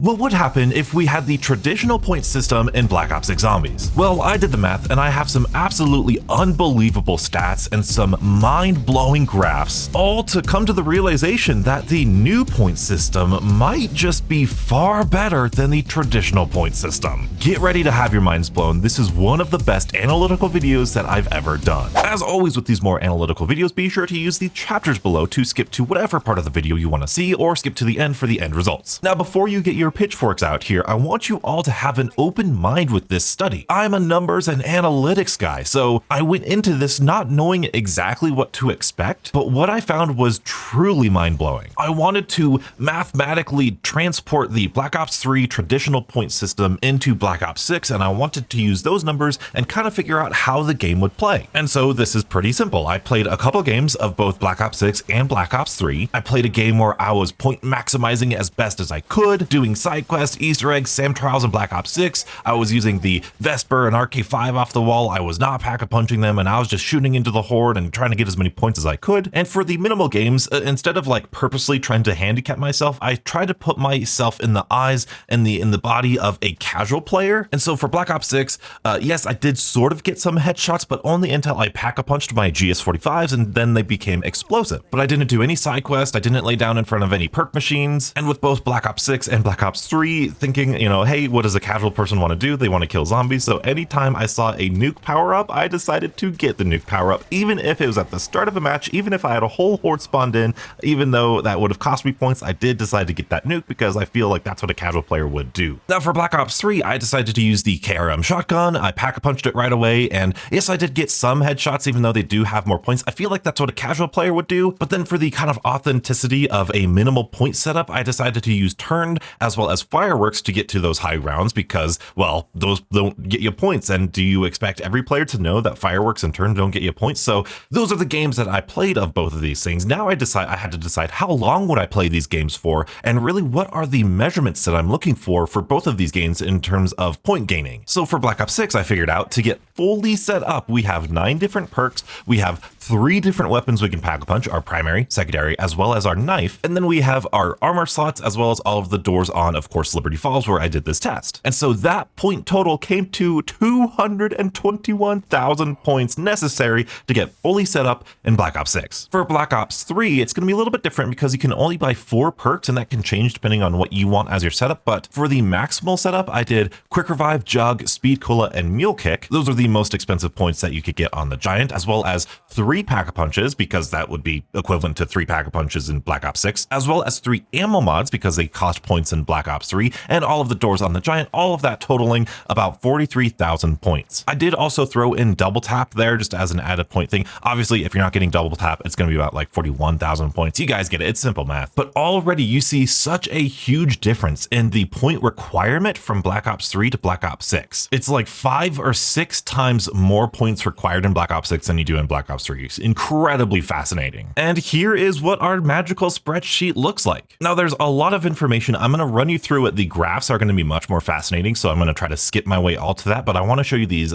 What would happen if we had the traditional point system in Black Ops 6 Zombies? Well, I did the math and I have some absolutely unbelievable stats and some mind-blowing graphs, all to come to the realization that the new point system might just be far better than the traditional point system. Get ready to have your minds blown. This is one of the best analytical videos that I've ever done. As always with these more analytical videos, be sure to use the chapters below to skip to whatever part of the video you want to see or skip to the end for the end results. Now, before you get your pitchforks out here, I want you all to have an open mind with this study. I'm a numbers and analytics guy, so I went into this not knowing exactly what to expect, but what I found was truly mind-blowing. I wanted to mathematically transport the Black Ops 3 traditional point system into Black Ops 6, and I wanted to use those numbers and kind of figure out how the game would play. And so this is pretty simple. I played a couple games of both Black Ops 6 and Black Ops 3. I played a game where I was point maximizing as best as I could, doing side quests, Easter eggs, SAM trials in Black Ops 6. I was using the Vesper and RK5 off the wall. I was not pack-a-punching them, and I was just shooting into the horde and trying to get as many points as I could. And for the minimal games, instead of like purposely trying to handicap myself, I tried to put myself in the eyes and in the body of a casual player. And so for Black Ops 6, yes, I did sort of get some headshots, but only until I pack-a-punched my GS45s, and then they became explosive. But I didn't do any side quest. I didn't lay down in front of any perk machines. And with both Black Ops 6 and Black Ops 3, thinking, hey, what does a casual person want to do? They want to kill zombies. So anytime I saw a nuke power up, I decided to get the nuke power up, even if it was at the start of a match, even if I had a whole horde spawned in, even though that would have cost me points, I did decide to get that nuke because I feel like that's what a casual player would do. Now for Black Ops 3, I decided to use the KRM shotgun. I pack-a-punched it right away, and yes, I did get some headshots, even though they do have more points. I feel like that's what a casual player would do. But then for the kind of authenticity of a minimal point setup, I decided to use turned as well as fireworks to get to those high rounds because, well, those don't get you points. And do you expect every player to know that fireworks and turn don't get you points? So those are the games that I played of both of these things. Now I had to decide how long would I play these games for, and really what are the measurements that I'm looking for both of these games in terms of point gaining. So for Black Ops 6, I figured out to get fully set up, we have 9 different perks. We have 3 different weapons we can pack-a-punch, our primary, secondary, as well as our knife. And then we have our armor slots, as well as all of the doors on, of course, Liberty Falls, where I did this test. And so that point total came to 221,000 points necessary to get fully set up in Black Ops 6. For Black Ops 3, it's going to be a little bit different because you can only buy 4 perks, and that can change depending on what you want as your setup. But for the maximal setup, I did Quick Revive, Jug, Speed Cola, and Mule Kick. Those are the most expensive points that you could get on the Giant, as well as 3 pack-a-punches, because that would be equivalent to 3 pack-a-punches in Black Ops 6, as well as 3 ammo mods because they cost points in Black Ops 3, and all of the doors on the Giant, all of that totaling about 43,000 points. I did also throw in double tap there just as an added point thing. Obviously, if you're not getting double tap, it's going to be about like 41,000 points. You guys get it. It's simple math. But already you see such a huge difference in the point requirement from Black Ops 3 to Black Ops 6. It's like 5 or 6 times more points required in Black Ops 6 than you do in Black Ops 3. It's incredibly fascinating. And here is what our magical spreadsheet looks like. Now there's a lot of information. I'm going to run you through it. The graphs are going to be much more fascinating, so I'm going to try to skip my way all to that, but I want to show you these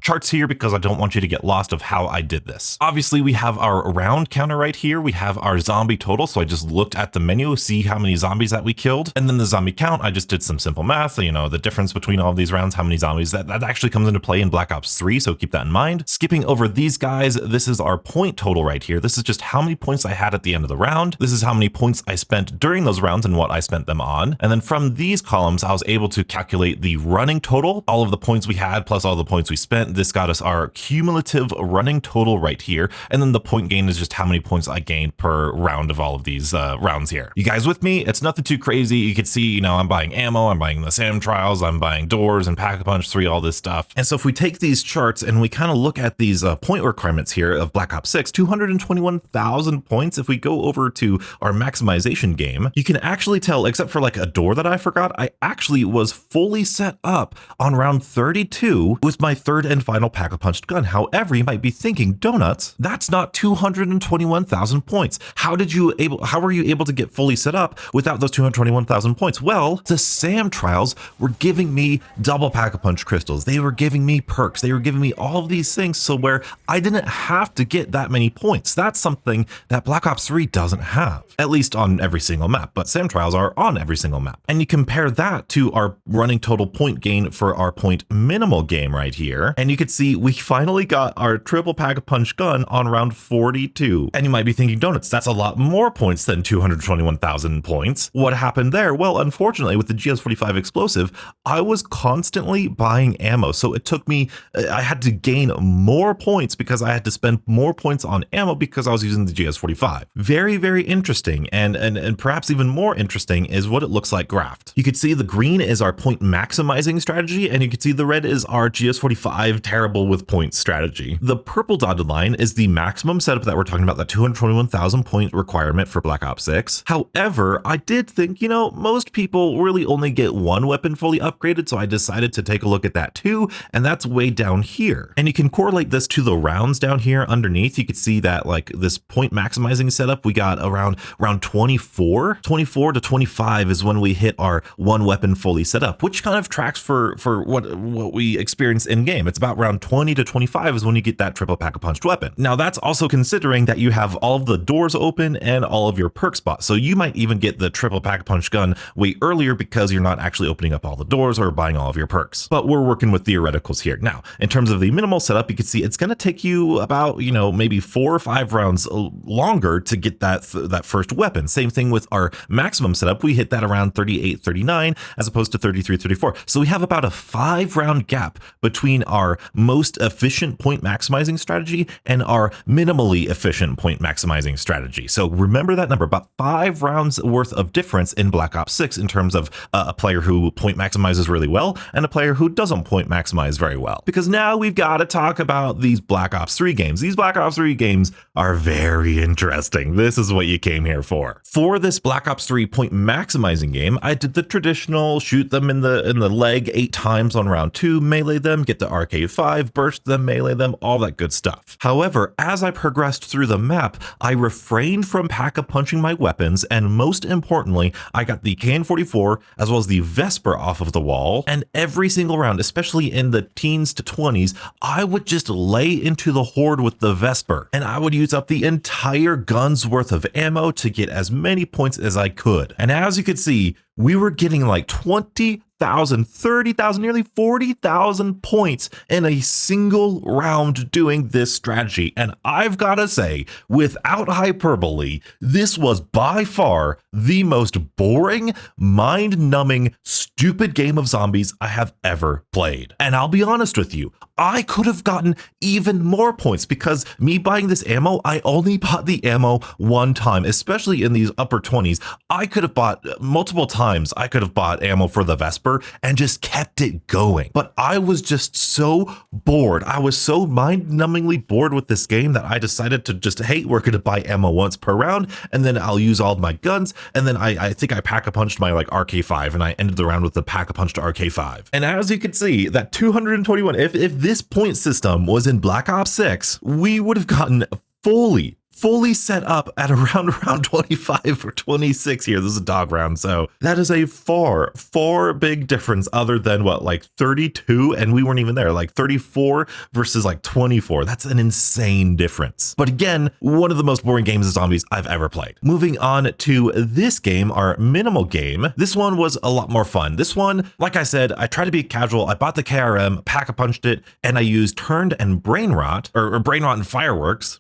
charts here because I don't want you to get lost of how I did this. Obviously, we have our round counter right here. We have our zombie total, so I just looked at the menu, see how many zombies that we killed, and then the zombie count, I just did some simple math, the difference between all of these rounds, how many zombies, that actually comes into play in Black Ops 3, so keep that in mind. Skipping over these guys, this is our point total right here. This is just how many points I had at the end of the round. This is how many points I spent during those rounds and what I spent them on. And then from these columns, I was able to calculate the running total, all of the points we had plus all the points we spent. This got us our cumulative running total right here. And then the point gain is just how many points I gained per round of all of these rounds here. You guys with me? It's nothing too crazy. You can see, I'm buying ammo, I'm buying the SAM trials, I'm buying doors and Pack-a-Punch 3, all this stuff. And so if we take these charts and we kind of look at these point requirements here of Black Ops 6, 221,000 points. If we go over to our maximization game, you can actually tell, except for like a door that I forgot, I actually was fully set up on round 32 with my 3rd and final pack-a-punched gun. However, you might be thinking, donuts, that's not 221,000 points. How were you able to get fully set up without those 221,000 points? Well, the SAM trials were giving me double pack-a-punch crystals. They were giving me perks. They were giving me all of these things, so where I didn't have to get that many points. That's something that Black Ops 3 doesn't have, at least on every single map, but SAM trials are on every single map. And you compare that to our running total point gain for our point minimal game right here, and you could see we finally got our triple pack-a-punch gun on round 42. And you might be thinking, Donuts, that's a lot more points than 221,000 points. What happened there? Well, unfortunately, with the GS45 explosive, I was constantly buying ammo, so it took me, I had to gain more points because I had to spend more points on ammo because I was using the GS45. Very, very interesting, and perhaps even more interesting is what it looks like graphed. You could see the green is our point maximizing strategy, and you can see the red is our GS45 terrible with points strategy. The purple dotted line is the maximum setup that we're talking about, that 221,000 point requirement for Black Ops 6. However, I did think, you know, most people really only get one weapon fully upgraded, so I decided to take a look at that too, and that's way down here. And you can correlate this to the rounds down here underneath. You could see that like this point maximizing setup, we got around 24 to 25 is when we hit our one weapon fully set up, which kind of tracks for what we experience in game. It's about around 20 to 25 is when you get that triple pack-a-punched weapon. Now that's also considering that you have all of the doors open and all of your perk spots. So you might even get the triple pack-a-punch gun way earlier because you're not actually opening up all the doors or buying all of your perks. But we're working with theoreticals here. Now, in terms of the minimal setup, you can see it's going to take you about, you know, maybe 4 or 5 rounds longer to get that first weapon. Same thing with our maximum setup. We hit that around 38, 39 as opposed to 33, 34. So we have about a 5-round gap between our most efficient point maximizing strategy and our minimally efficient point maximizing strategy. So remember that number, about 5 rounds worth of difference in Black Ops 6 in terms of a player who point maximizes really well and a player who doesn't point maximize very well. Because now we've got to talk about these Black Ops 3 games. These Black Ops 3 games are very interesting. This is what you came here for. For this Black Ops 3 point maximizing game, I did the traditional shoot them in the leg 8 times on round 2, melee them, get to arcade 5, burst them, melee them, all that good stuff. However, as I progressed through the map, I refrained from pack-a-punching my weapons, and most importantly, I got the KN-44 as well as the Vesper off of the wall, and every single round, especially in the teens to 20s, I would just lay into the horde with the Vesper, and I would use up the entire gun's worth of ammo to get as many points as I could. And as you could see, we were getting like 20,000, 30,000, nearly 40,000 points in a single round doing this strategy. And I've got to say, without hyperbole, this was by far the most boring, mind-numbing, stupid game of zombies I have ever played. And I'll be honest with you, I could have gotten even more points because me buying this ammo, I only bought the ammo one time, especially in these upper 20s. I could have bought multiple times. I could have bought ammo for the Vesper and just kept it going. But I was just so bored. I was so mind-numbingly bored with this game that I decided to just, hey, we're going to buy ammo once per round, and then I'll use all of my guns. And then I think I pack-a-punched my like RK5, and I ended the round with the pack-a-punched RK5. And as you can see, that 221, if this point system was in Black Ops 6, we would have gotten fully set up at around 25 or 26 here. This is a dog round, so that is a far big difference other than what, like 32, and we weren't even there, like 34 versus like 24. That's an insane difference. But again, one of the most boring games of zombies I've ever played. Moving on to this game, our minimal game. This one was a lot more fun. This one, like I said, I tried to be casual. I bought the KRM, pack-a-punched it, and I used turned and brain rot, or brain rot and fireworks.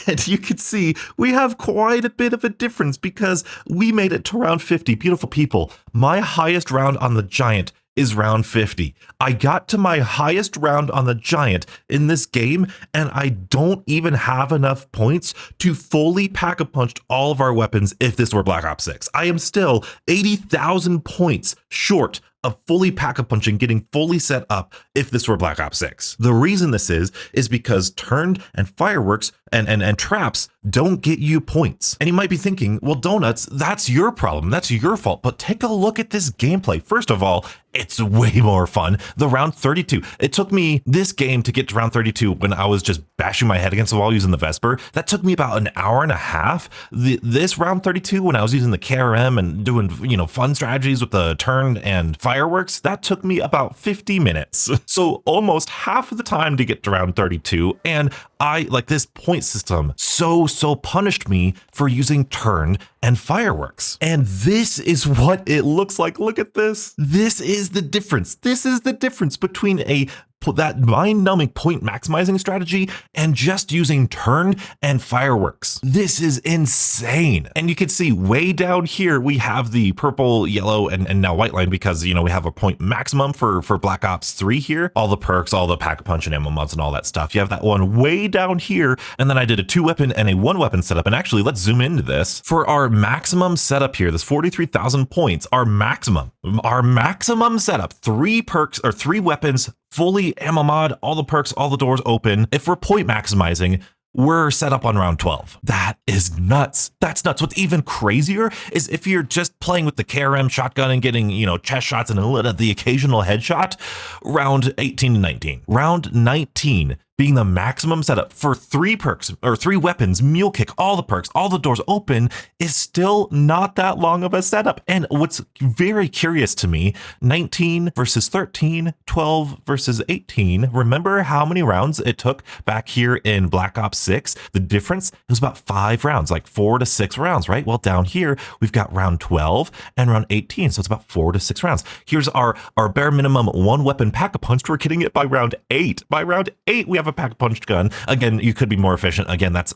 And you could see we have quite a bit of a difference because we made it to round 50. Beautiful people. My highest round on the Giant is round 50. I got to my highest round on the Giant in this game, and I don't even have enough points to fully pack-a-punch all of our weapons if this were Black Ops 6. I am still 80,000 points short of fully pack-a-punching, getting fully set up if this were Black Ops 6. The reason this is because turned and fireworks and traps don't get you points. And you might be thinking, well, Donuts, that's your problem. That's your fault. But take a look at this gameplay. First of all, it's way more fun. The round 32. It took me this game to get to round 32 when I was just bashing my head against the wall using the Vesper. That took me about an hour and a half. This round 32, when I was using the KRM and doing, fun strategies with the turned and fire fireworks, that took me about 50 minutes. So almost half of the time to get to round 32, and this point system so punished me for using turn and fireworks. And this is what it looks like. Look at this. This is the difference. This is the difference between that mind-numbing point maximizing strategy and just using turn and fireworks. This is insane. And you can see way down here, we have the purple, yellow, and now white line because, we have a point maximum for Black Ops 3 here. All the perks, all the pack-a-punch and ammo mods and all that stuff. You have that one way down here. And then I did a 2-weapon and a 1-weapon setup. And actually, let's zoom into this. For our maximum setup here, this 43,000 points, our maximum setup, 3 perks or 3 weapons, fully ammo mod, all the perks, all the doors open. If we're point maximizing, we're set up on round 12. That is nuts. That's nuts. What's even crazier is if you're just playing with the KRM shotgun and getting, chest shots and the occasional headshot, round 18 and 19. Round 19 being the maximum setup for 3 perks or 3 weapons, mule kick, all the perks, all the doors open is still not that long of a setup. And what's very curious to me, 19 versus 13, 12 versus 18. Remember how many rounds it took back here in Black Ops 6? The difference was about 5 rounds, like 4 to 6 rounds, right? Well, down here, we've got round 12 and round 18. So it's about 4 to 6 rounds. Here's our bare minimum 1 weapon pack-a-punch. We're getting it by round 8. By round 8, we have a pack-a-punch gun. Again, you could be more efficient. Again, that's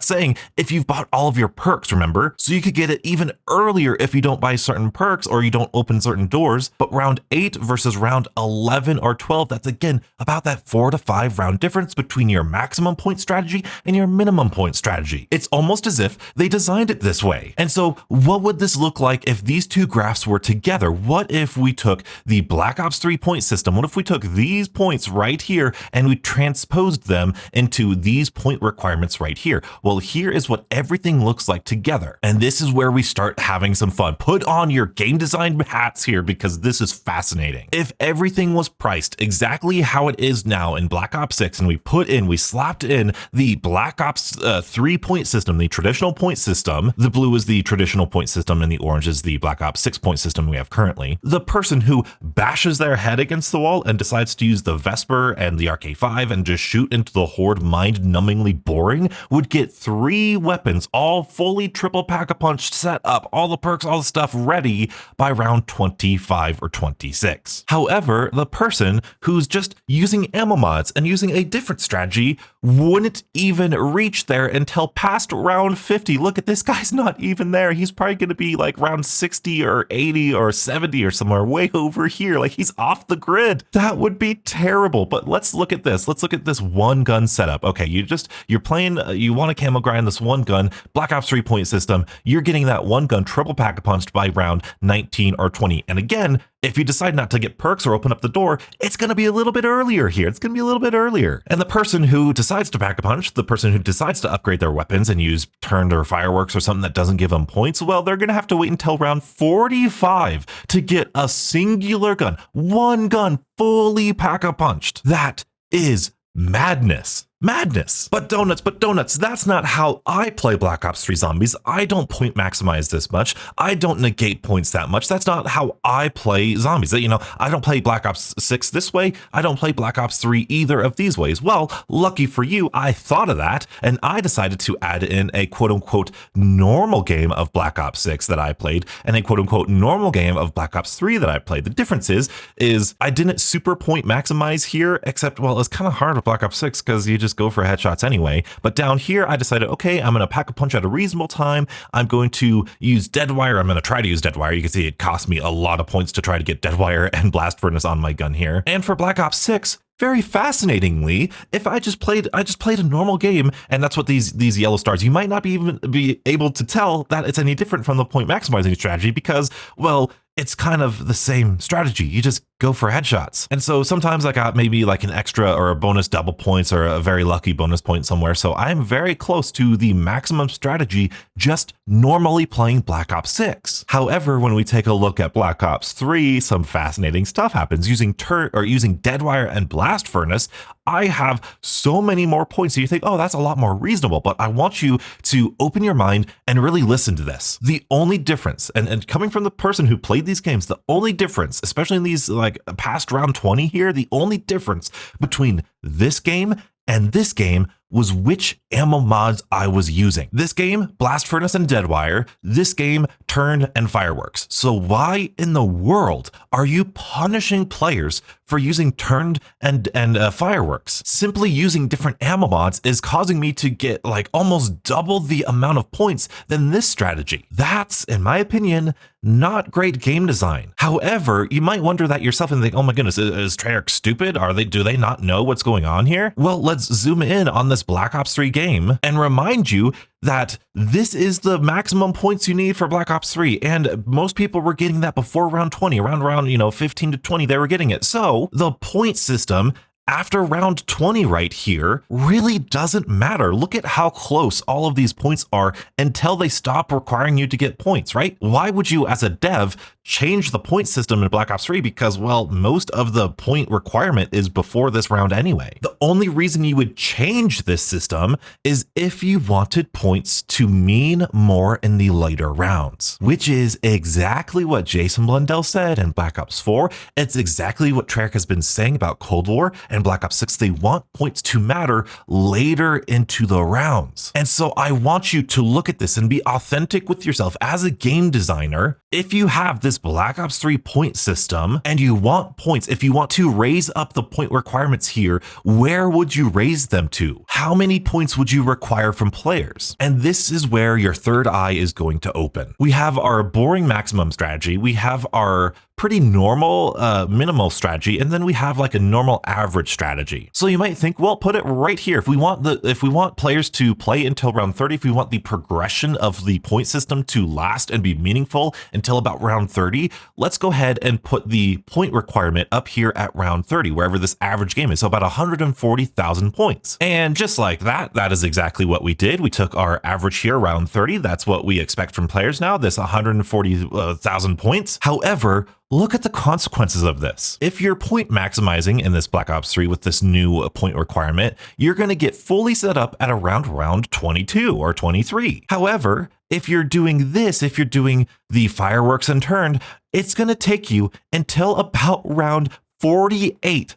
saying if you've bought all of your perks, remember? So you could get it even earlier if you don't buy certain perks or you don't open certain doors. But round 8 versus round 11 or 12, that's again about that 4 to 5 round difference between your maximum point strategy and your minimum point strategy. It's almost as if they designed it this way. And so what would this look like if these two graphs were together? What if we took the Black Ops 3 point system? What if we took these points right here and we transposed them into these point requirements right here? Well, here is what everything looks like together. And this is where we start having some fun. Put on your game design hats here because this is fascinating. If everything was priced exactly how it is now in Black Ops 6 and we slapped in the Black Ops 3 point system, the traditional point system, the blue is the traditional point system and the orange is the Black Ops 6 point system we have currently, the person who bashes their head against the wall and decides to use the Vesper and the RK5 and just shoot into the horde mind-numbingly boring would get 3 weapons, all fully triple pack-a-punch set up, all the perks, all the stuff ready by round 25 or 26. However, the person who's just using ammo mods and using a different strategy wouldn't even reach there until past round 50. Look at this guy's not even there. He's probably going to be like round 60 or 80 or 70 or somewhere way over here. Like he's off the grid. That would be terrible. But let's look at this. Let's look at this 1 gun setup. Okay, you're playing, you want to camo grind this 1 gun, Black Ops 3 point system. You're getting that 1 gun triple pack-a-punched by round 19 or 20. And again, if you decide not to get perks or open up the door, it's going to be a little bit earlier here. It's going to be a little bit earlier. And the person who decides to pack-a-punch, the person who decides to upgrade their weapons and use turned or fireworks or something that doesn't give them points, well, they're going to have to wait until round 45 to get a singular gun, 1 gun fully pack-a-punched. That is madness. Madness. But donuts, that's not how I play Black Ops 3 Zombies. I don't point maximize this much. I don't negate points that much. That's not how I play zombies. I don't play Black Ops 6 this way. I don't play Black Ops 3 either of these ways. Well, lucky for you, I thought of that and I decided to add in a quote unquote normal game of Black Ops 6 that I played and a quote unquote normal game of Black Ops 3 that I played. The difference is I didn't super point maximize here, except, well, it's kind of hard with Black Ops 6 because you just go for headshots anyway. But down here, I decided, okay, I'm going to pack a punch at a reasonable time. I'm going to use Deadwire. I'm going to try to use Deadwire. You can see it cost me a lot of points to try to get Deadwire and Blast Furnace on my gun here. And for Black Ops 6, very fascinatingly, if I just played a normal game, and that's what these yellow stars, you might not even be able to tell that it's any different from the point maximizing strategy because, well, it's kind of the same strategy. You just go for headshots. And so sometimes I got maybe like an extra or a bonus double points or a very lucky bonus point somewhere. So I'm very close to the maximum strategy just normally playing Black Ops 6. However, when we take a look at Black Ops 3, some fascinating stuff happens. Using Deadwire and Blast Furnace, I have so many more points. So you think, oh, that's a lot more reasonable, but I want you to open your mind and really listen to this. The only difference, and coming from the person who played these games, the only difference, especially in these like past round 20 here, the only difference between this game and this game was which ammo mods I was using. This game, Blast Furnace and Deadwire. This game, Turned and Fireworks. So why in the world are you punishing players for using Turned and Fireworks? Simply using different ammo mods is causing me to get like almost double the amount of points than this strategy. That's, in my opinion, not great game design. However, you might wonder that yourself and think, oh my goodness, is Treyarch stupid? Do they not know what's going on here? Well, let's zoom in on this Black Ops 3 game and remind you that this is the maximum points you need for Black Ops 3. And most people were getting that before round 20, around 15 to 20, they were getting it. So the point system after round 20 right here really doesn't matter. Look at how close all of these points are until they stop requiring you to get points, right? Why would you as a dev change the point system in Black Ops 3? Because, well, most of the point requirement is before this round anyway. The only reason you would change this system is if you wanted points to mean more in the later rounds, which is exactly what Jason Blundell said in Black Ops 4. It's exactly what Treyarch has been saying about Cold War and Black Ops 6. They want points to matter later into the rounds. And so I want you to look at this and be authentic with yourself as a game designer. If you have this Black Ops 3 point system and you want points, if you want to raise up the point requirements here, where would you raise them to? How many points would you require from players? And this is where your third eye is going to open. We have our boring maximum strategy. We have our pretty normal minimal strategy, and then we have like a normal average strategy. So you might think, well, put it right here. If we want players to play until round 30, if we want the progression of the point system to last and be meaningful until about round 30, let's go ahead and put the point requirement up here at round 30, wherever this average game is. So about 140,000 points. And just like that, that is exactly what we did. We took our average here, round 30. That's what we expect from players now, this 140,000 points. However, look at the consequences of this. If you're point maximizing in this Black Ops 3 with this new point requirement, you're going to get fully set up at around round 22 or 23. However, if you're doing this, if you're doing the fireworks and turned, it's going to take you until about round 48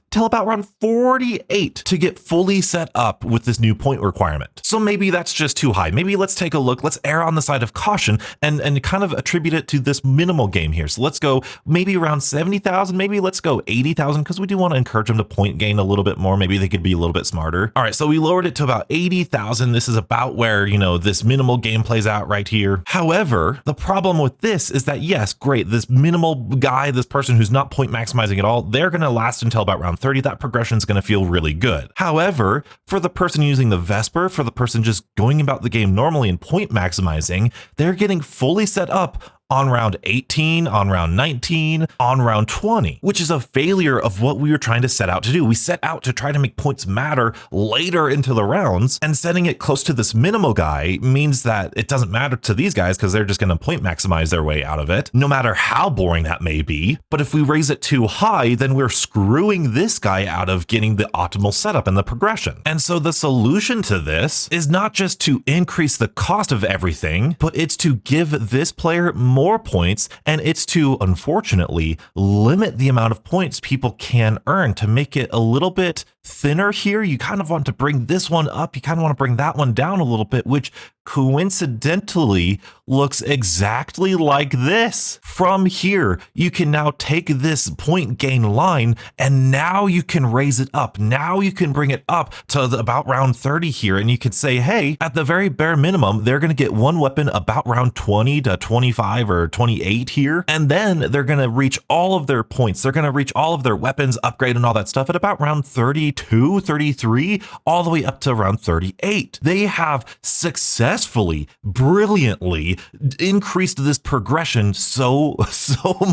to get fully set up with this new point requirement. So maybe that's just too high. Maybe let's take a look. Let's err on the side of caution and kind of attribute it to this minimal game here. So let's go maybe around 70,000. Maybe let's go 80,000 because we do want to encourage them to point gain a little bit more. Maybe they could be a little bit smarter. All right, so we lowered it to about 80,000. This is about where, this minimal game plays out right here. However, the problem with this is that, yes, great, this minimal guy, this person who's not point maximizing at all, they're going to last until about round 30. That progression is going to feel really good. However, for the person using the Vesper, for the person just going about the game normally and point maximizing, they're getting fully set up on round 18, on round 19, on round 20, which is a failure of what we were trying to set out to do. We set out to try to make points matter later into the rounds, and setting it close to this minimal guy means that it doesn't matter to these guys because they're just going to point maximize their way out of it, no matter how boring that may be. But if we raise it too high, then we're screwing this guy out of getting the optimal setup and the progression. And so the solution to this is not just to increase the cost of everything, but it's to give this player more points, and it's to, unfortunately, limit the amount of points people can earn to make it a little bit thinner here. You kind of want to bring this one up. You kind of want to bring that one down a little bit, which coincidentally looks exactly like this. From here, you can now take this point gain line and now you can raise it up. Now you can bring it up to about round 30 here. And you can say, hey, at the very bare minimum, they're going to get one weapon about round 20 to 25 or 28 here. And then they're going to reach all of their points. They're going to reach all of their weapons, upgrade and all that stuff at about round 30 32, 33, all the way up to around 38. They have successfully, brilliantly increased this progression so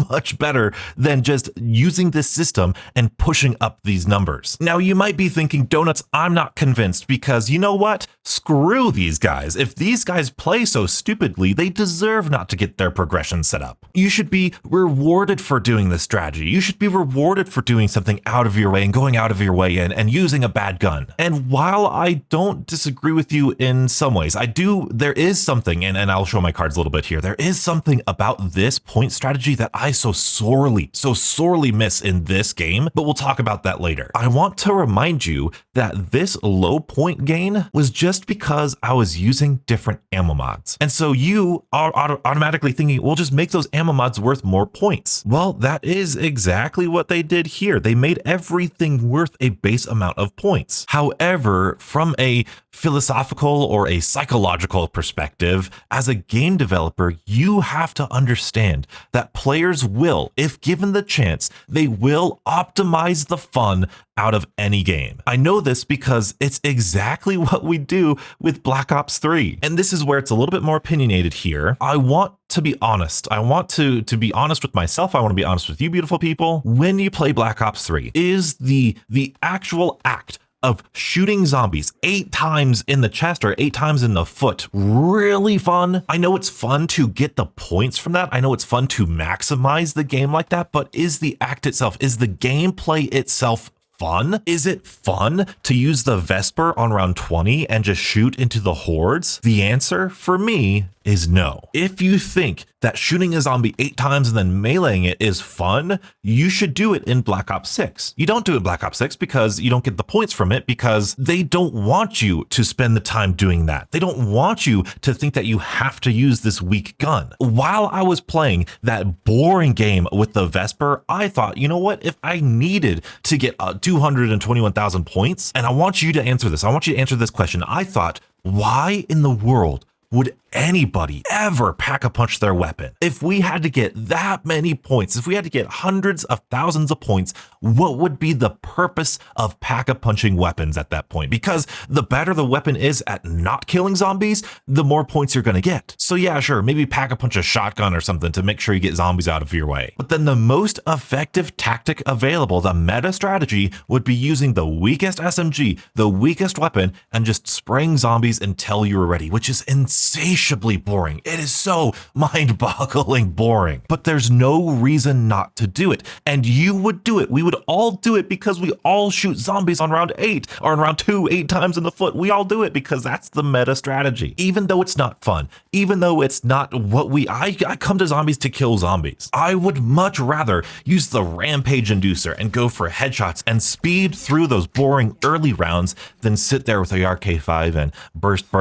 much better than just using this system and pushing up these numbers. Now, you might be thinking, Donuts, I'm not convinced, because you know what? Screw these guys. If these guys play so stupidly, they deserve not to get their progression set up. You should be rewarded for doing this strategy. You should be rewarded for doing something out of your way and going out of your way and using a bad gun. And while I don't disagree with you in some ways, there is something, and I'll show my cards a little bit here. There is something about this point strategy that I so sorely miss in this game, but we'll talk about that later. I want to remind you that this low point gain was just because I was using different ammo mods. And so you are automatically thinking, we'll just make those ammo mods worth more points. Well, that is exactly what they did here. They made everything worth a base amount of points. However, from a philosophical or a psychological perspective, as a game developer, you have to understand that players will, if given the chance, they will optimize the fun out of any game. I know this because it's exactly what we do with Black Ops 3. And this is where it's a little bit more opinionated here. I want to be honest. I want to be honest with myself. I want to be honest with you, beautiful people. When you play Black Ops 3, is the actual act of shooting zombies 8 times in the chest or 8 times in the foot really fun? I know it's fun to get the points from that. I know it's fun to maximize the game like that, but is the act itself, is the gameplay itself fun? Is it fun to use the Vesper on round 20 and just shoot into the hordes? The answer for me is no. If you think that shooting a zombie 8 times and then meleeing it is fun, you should do it in Black Ops 6. You don't do it in Black Ops 6 because you don't get the points from it, because they don't want you to spend the time doing that. They don't want you to think that you have to use this weak gun. While I was playing that boring game with the Vesper, I thought, you know what? If I needed to get 221,000 points, and I want you to answer this, I want you to answer this question. I thought, why in the world would anybody ever pack-a-punch their weapon? If we had to get that many points, if we had to get hundreds of thousands of points, what would be the purpose of pack-a-punching weapons at that point? Because the better the weapon is at not killing zombies, the more points you're going to get. So yeah, sure, maybe pack-a-punch a shotgun or something to make sure you get zombies out of your way. But then the most effective tactic available, the meta strategy, would be using the weakest SMG, the weakest weapon, and just spraying zombies until you're ready, which is insatiably boring. It is so mind-boggling boring, but there's no reason not to do it. And you would do it. We would all do it because we all shoot zombies on round 8 or on round 2 8 times in the foot. We all do it because that's the meta strategy. Even though it's not fun, even though it's not what I come to zombies to kill zombies. I would much rather use the rampage inducer and go for headshots and speed through those boring early rounds than sit there with a RK5 and burst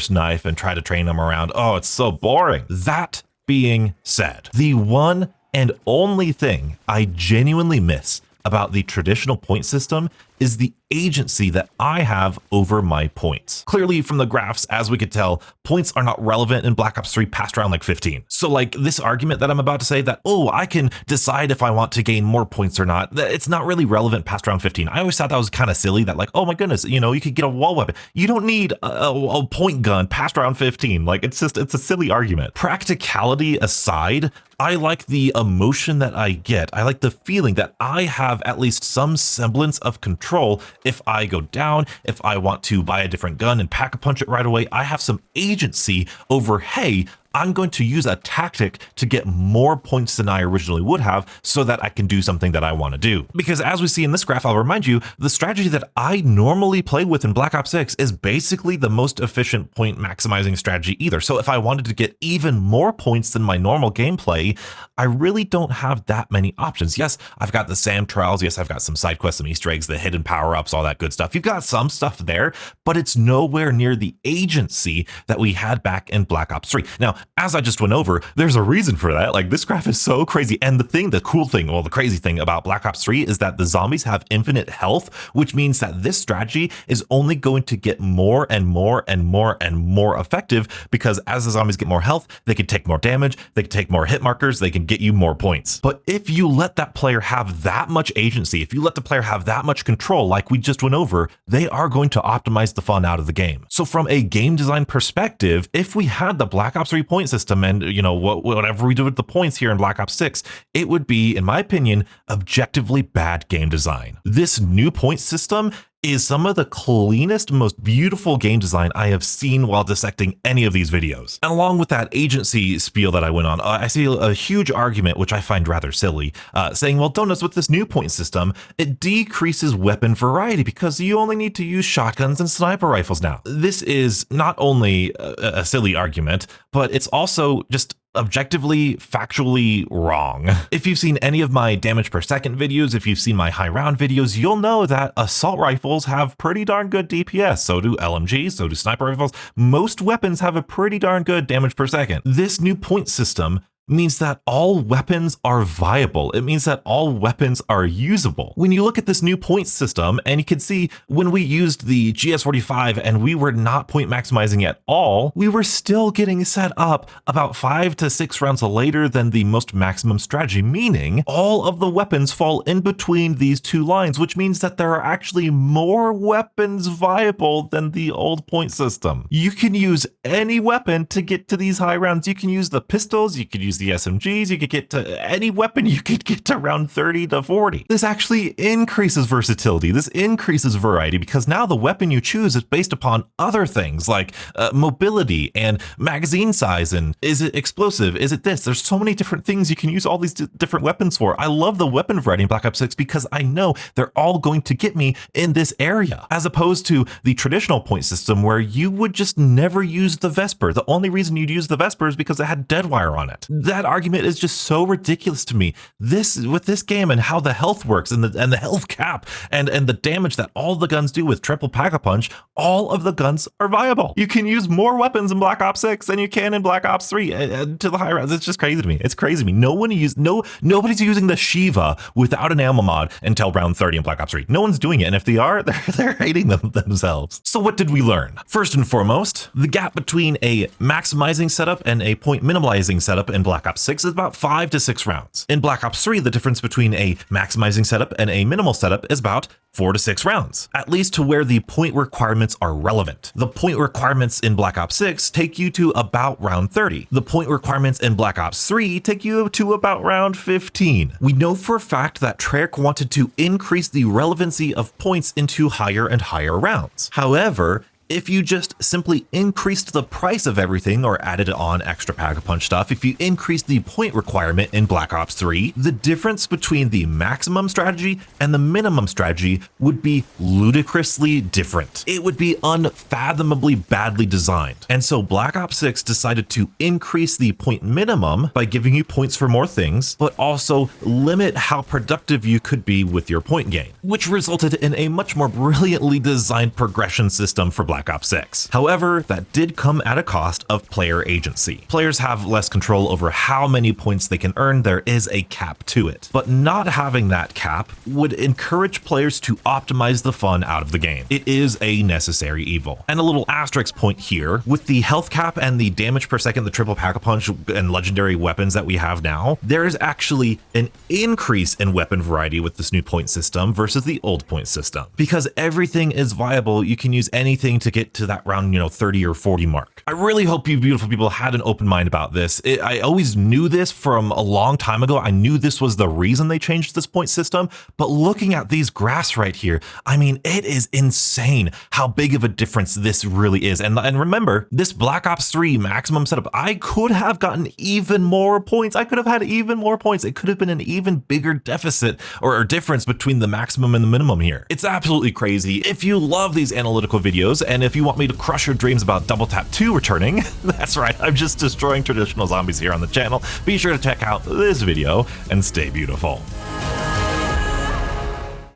knife and try to train them around. Oh, it's so boring. That being said, the one and only thing I genuinely miss about the traditional point system is the agency that I have over my points. Clearly from the graphs, as we could tell, points are not relevant in Black Ops 3 past round like 15. So like this argument that I'm about to say that, oh, I can decide if I want to gain more points or not, it's not really relevant past round 15. I always thought that was kind of silly that like, oh my goodness, you know, you could get a wall weapon. You don't need a point gun past round 15. Like it's a silly argument. Practicality aside, I like the emotion that I get. I like the feeling that I have at least some semblance of control. If I go down, if I want to buy a different gun and pack-a-punch it right away, I have some agency over, hey, I'm going to use a tactic to get more points than I originally would have so that I can do something that I want to do. Because as we see in this graph, I'll remind you, the strategy that I normally play with in Black Ops 6 is basically the most efficient point maximizing strategy either. So if I wanted to get even more points than my normal gameplay, I really don't have that many options. Yes, I've got the SAM trials. Yes, I've got some side quests, some Easter eggs, the hidden power-ups, all that good stuff. You've got some stuff there, but it's nowhere near the agency that we had back in Black Ops 3. Now, as I just went over, there's a reason for that. Like, this graph is so crazy. And the crazy thing about Black Ops 3 is that the zombies have infinite health, which means that this strategy is only going to get more and more and more and more effective, because as the zombies get more health, they can take more damage, they can take more hit markers, they can get you more points. But if you let that player have that much agency, if you let the player have that much control, like we just went over, they are going to optimize the fun out of the game. So from a game design perspective, if we had the Black Ops 3 point system and, whatever we do with the points here in Black Ops 6, it would be, in my opinion, objectively bad game design. This new point system is some of the cleanest, most beautiful game design I have seen while dissecting any of these videos. And along with that agency spiel that I went on, I see a huge argument, which I find rather silly, saying, well, don't notice with this new point system, it decreases weapon variety because you only need to use shotguns and sniper rifles now. This is not only a silly argument, but it's also just objectively, factually wrong. If you've seen any of my damage per second videos, if you've seen my high round videos, you'll know that assault rifles have pretty darn good DPS. So do LMGs, so do sniper rifles. Most weapons have a pretty darn good damage per second. This new point system means that all weapons are viable. It means that all weapons are usable. When you look at this new point system, and you can see when we used the GS45 and we were not point maximizing at all, we were still getting set up about 5 to 6 rounds later than the most maximum strategy, meaning all of the weapons fall in between these two lines, which means that there are actually more weapons viable than the old point system. You can use any weapon to get to these high rounds. You can use the pistols, you could use the SMGs, you could get to any weapon, you could get to around 30 to 40. This actually increases versatility. This increases variety because now the weapon you choose is based upon other things like mobility and magazine size, and is it explosive? Is it this? There's so many different things you can use all these different weapons for. I love the weapon variety in Black Ops 6 because I know they're all going to get me in this area, as opposed to the traditional point system where you would just never use the Vesper. The only reason you'd use the Vesper is because it had Deadwire on it. That argument is just so ridiculous to me. With this game and how the health works and the health cap and the damage that all the guns do with triple pack-a-punch, all of the guns are viable. You can use more weapons in Black Ops 6 than you can in Black Ops 3 to the high rounds. It's just crazy to me. It's crazy to me. Nobody's using the Shiva without an ammo mod until round 30 in Black Ops 3. No one's doing it, and if they are, they're hating themselves. So what did we learn? First and foremost, the gap between a maximizing setup and a point minimalizing setup in Black Ops 6 is about 5 to 6 rounds. In Black Ops 3, the difference between a maximizing setup and a minimal setup is about 4 to 6 rounds, at least to where the point requirements are relevant. The point requirements in Black Ops 6 take you to about round 30. The point requirements in Black Ops 3 take you to about round 15. We know for a fact that Treyarch wanted to increase the relevancy of points into higher and higher rounds. However, if you just simply increased the price of everything or added on extra pack-a-punch stuff, if you increased the point requirement in Black Ops 3, the difference between the maximum strategy and the minimum strategy would be ludicrously different. It would be unfathomably badly designed. And so Black Ops 6 decided to increase the point minimum by giving you points for more things, but also limit how productive you could be with your point gain, which resulted in a much more brilliantly designed progression system for Black Ops 6. However, that did come at a cost of player agency. Players have less control over how many points they can earn. There is a cap to it. But not having that cap would encourage players to optimize the fun out of the game. It is a necessary evil. And a little asterisk point here, with the health cap and the damage per second, the triple pack-a-punch and legendary weapons that we have now, there is actually an increase in weapon variety with this new point system versus the old point system. Because everything is viable, you can use anything to get to that round, 30 or 40 mark. I really hope you beautiful people had an open mind about this. I always knew this from a long time ago. I knew this was the reason they changed this point system, but looking at these graphs right here, I mean, it is insane how big of a difference this really is. And remember, this Black Ops 3 maximum setup, I could have gotten even more points. I could have had even more points. It could have been an even bigger deficit or difference between the maximum and the minimum here. It's absolutely crazy. If you love these analytical videos, and if you want me to crush your dreams about Double Tap 2 returning, that's right, I'm just destroying traditional zombies here on the channel. Be sure to check out this video and stay beautiful.